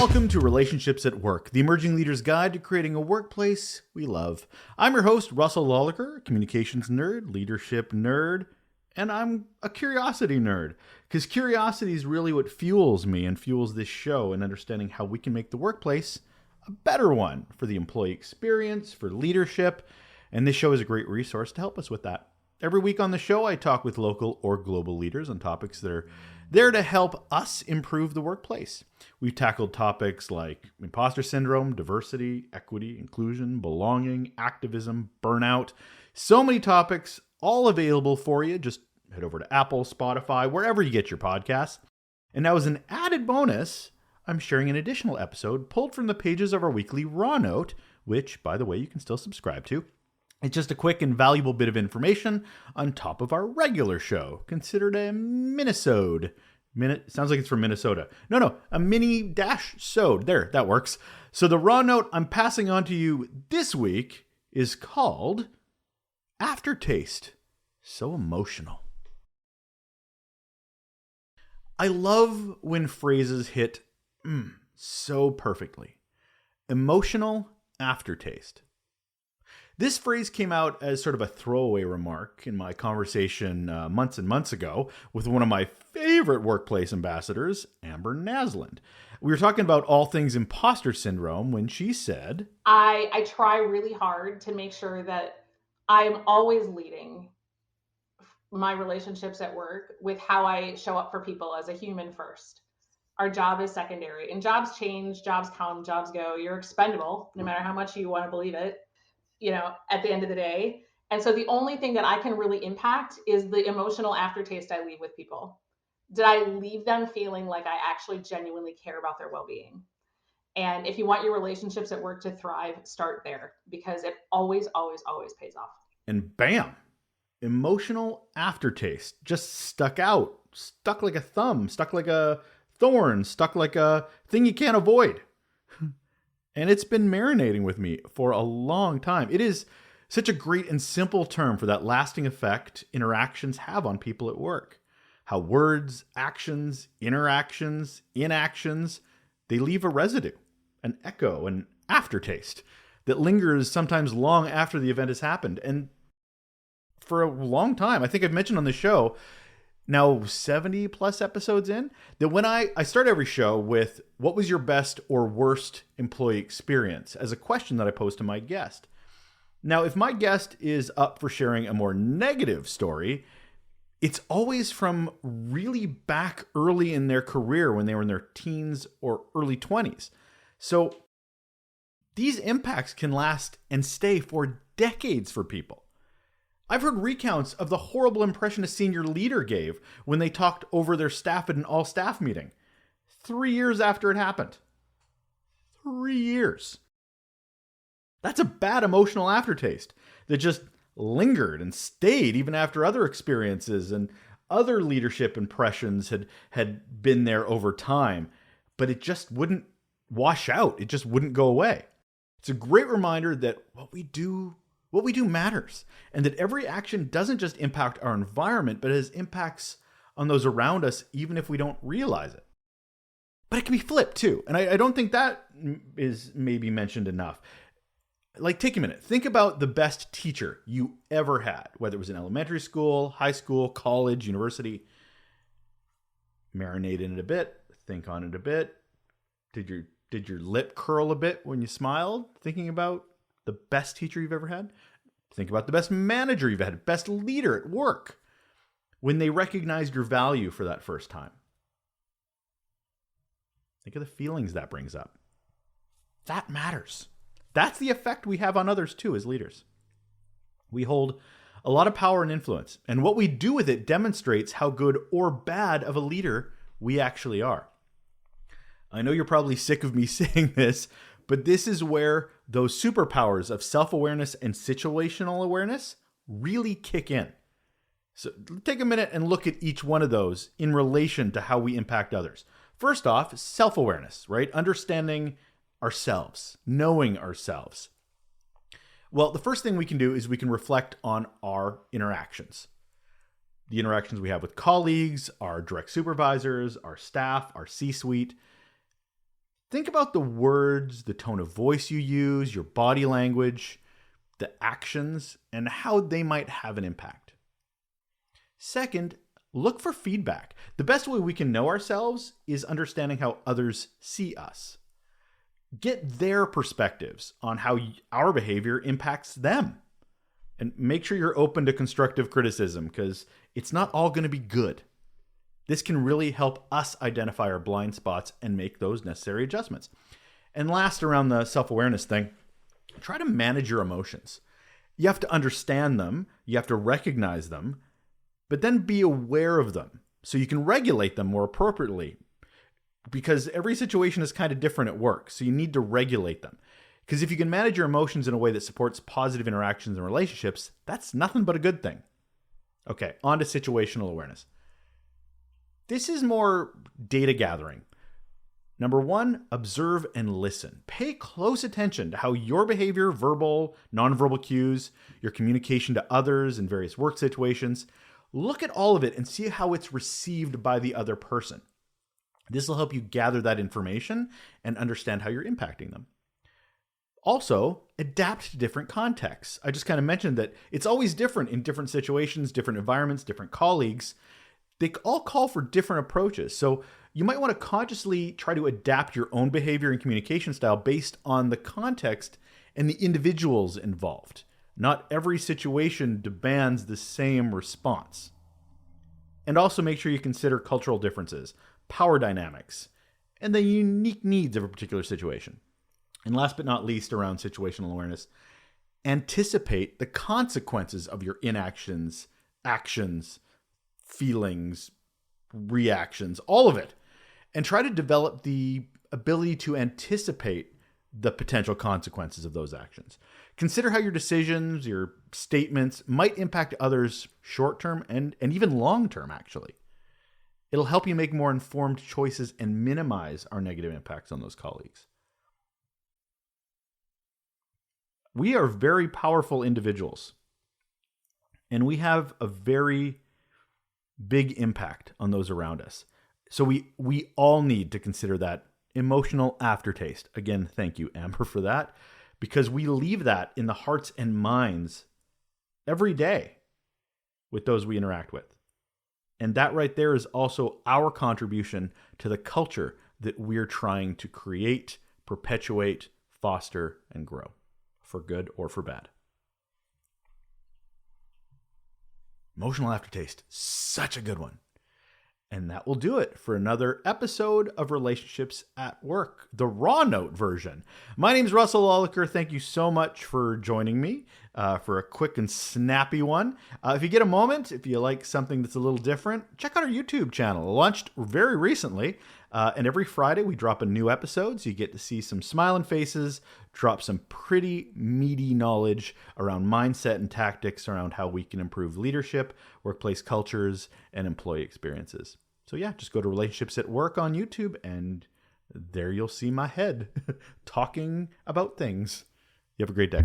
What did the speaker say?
Welcome to Relationships at Work, the emerging leader's guide to creating a workplace we love. I'm your host, Russel Lolacher, communications nerd, leadership nerd, and I'm a curiosity nerd, because curiosity is really what fuels me and fuels this show in understanding how we can make the workplace a better one for the employee experience, for leadership, and this show is a great resource to help us with that. Every week on the show, I talk with local or global leaders on topics that are there to help us improve the workplace. We've tackled topics like imposter syndrome, diversity, equity, inclusion, belonging, activism, burnout. So many topics, all available for you. Just head over to Apple, Spotify, wherever you get your podcasts. And now as an added bonus, I'm sharing an additional episode pulled from the pages of our weekly Raw Note, which, by the way, you can still subscribe to. It's just a quick and valuable bit of information on top of our regular show, considered a mini-sode. Sounds like it's from Minnesota. No, a mini-sode. There, that works. So the Raw Note I'm passing on to you this week is called Aftertaste. So emotional. I love when phrases hit so perfectly. Emotional aftertaste. This phrase came out as sort of a throwaway remark in my conversation months and months ago with one of my favorite workplace ambassadors, Amber Naslund. We were talking about all things imposter syndrome when she said, I try really hard to make sure that I'm always leading my relationships at work with how I show up for people as a human first. Our job is secondary, and jobs change, jobs come, jobs go. You're expendable, no matter how much you want to believe it, at the end of the day. And so the only thing that I can really impact is the emotional aftertaste I leave with people. Did I leave them feeling like I actually genuinely care about their well-being? And if you want your relationships at work to thrive, start there, because it always, always, always pays off. And bam, emotional aftertaste just stuck out, stuck like a thumb, stuck like a thorn, stuck like a thing you can't avoid. And it's been marinating with me for a long time. It is such a great and simple term for that lasting effect interactions have on people at work. How words, actions, interactions, inactions, they leave a residue, an echo, an aftertaste that lingers sometimes long after the event has happened. And for a long time, I think I've mentioned on the show, now 70 plus episodes in, that when I start every show with what was your best or worst employee experience as a question that I pose to my guest. Now, if my guest is up for sharing a more negative story, it's always from really back early in their career when they were in their teens or early 20s. So these impacts can last and stay for decades for people. I've heard recounts of the horrible impression a senior leader gave when they talked over their staff at an all-staff meeting 3 years after it happened. 3 years. That's a bad emotional aftertaste that just lingered and stayed even after other experiences and other leadership impressions had been there over time, but it just wouldn't wash out. It just wouldn't go away. It's a great reminder that what we do matters, and that every action doesn't just impact our environment, but has impacts on those around us, even if we don't realize it. But it can be flipped too, and I don't think that is maybe mentioned enough. Like, take a minute. Think about the best teacher you ever had, whether it was in elementary school, high school, college, university. Marinate in it a bit. Think on it a bit. Did your lip curl a bit when you smiled, thinking about the best teacher you've ever had? Think about the best manager you've had, best leader at work, when they recognized your value for that first time. Think of the feelings that brings up. That matters. That's the effect we have on others too as leaders. We hold a lot of power and influence, and what we do with it demonstrates how good or bad of a leader we actually are. I know you're probably sick of me saying this, but this is where those superpowers of self-awareness and situational awareness really kick in. So take a minute and look at each one of those in relation to how we impact others. First off, self-awareness, right? Understanding ourselves, knowing ourselves. Well, the first thing we can do is we can reflect on our interactions. The interactions we have with colleagues, our direct supervisors, our staff, our C-suite. Think about the words, the tone of voice you use, your body language, the actions, and how they might have an impact. Second, look for feedback. The best way we can know ourselves is understanding how others see us. Get their perspectives on how our behavior impacts them. And make sure you're open to constructive criticism, because it's not all going to be good. This can really help us identify our blind spots and make those necessary adjustments. And last, around the self-awareness thing, try to manage your emotions. You have to understand them, you have to recognize them, but then be aware of them so you can regulate them more appropriately. Because every situation is kind of different at work, so you need to regulate them. Because if you can manage your emotions in a way that supports positive interactions and relationships, that's nothing but a good thing. Okay, on to situational awareness. This is more data gathering. Number one, observe and listen. Pay close attention to how your behavior, verbal, nonverbal cues, your communication to others in various work situations. Look at all of it and see how it's received by the other person. This will help you gather that information and understand how you're impacting them. Also, adapt to different contexts. I just kind of mentioned that it's always different in different situations, different environments, different colleagues. They all call for different approaches. So you might want to consciously try to adapt your own behavior and communication style based on the context and the individuals involved. Not every situation demands the same response. And also make sure you consider cultural differences, power dynamics, and the unique needs of a particular situation. And last but not least, around situational awareness, anticipate the consequences of your inactions, actions, feelings, reactions, all of it. And try to develop the ability to anticipate the potential consequences of those actions. Consider how your decisions, your statements might impact others short-term and even long-term, actually. It'll help you make more informed choices and minimize our negative impacts on those colleagues. We are very powerful individuals, and we have a very big impact on those around us. So we all need to consider that emotional aftertaste. Again, thank you, Amber, for that, because we leave that in the hearts and minds every day with those we interact with. And that right there is also our contribution to the culture that we're trying to create, perpetuate, foster, and grow, for good or for bad. Emotional aftertaste, such a good one. And that will do it for another episode of Relationships at Work, the raw note version. My name is Russel Lolacher. Thank you so much for joining me for a quick and snappy one. If you get a moment, if you like something that's a little different, check out our YouTube channel. It launched very recently, and every Friday we drop a new episode, so you get to see some smiling faces, drop some pretty meaty knowledge around mindset and tactics around how we can improve leadership, workplace cultures, and employee experiences. So yeah, just go to Relationships at Work on YouTube, and there you'll see my head talking about things. You have a great day.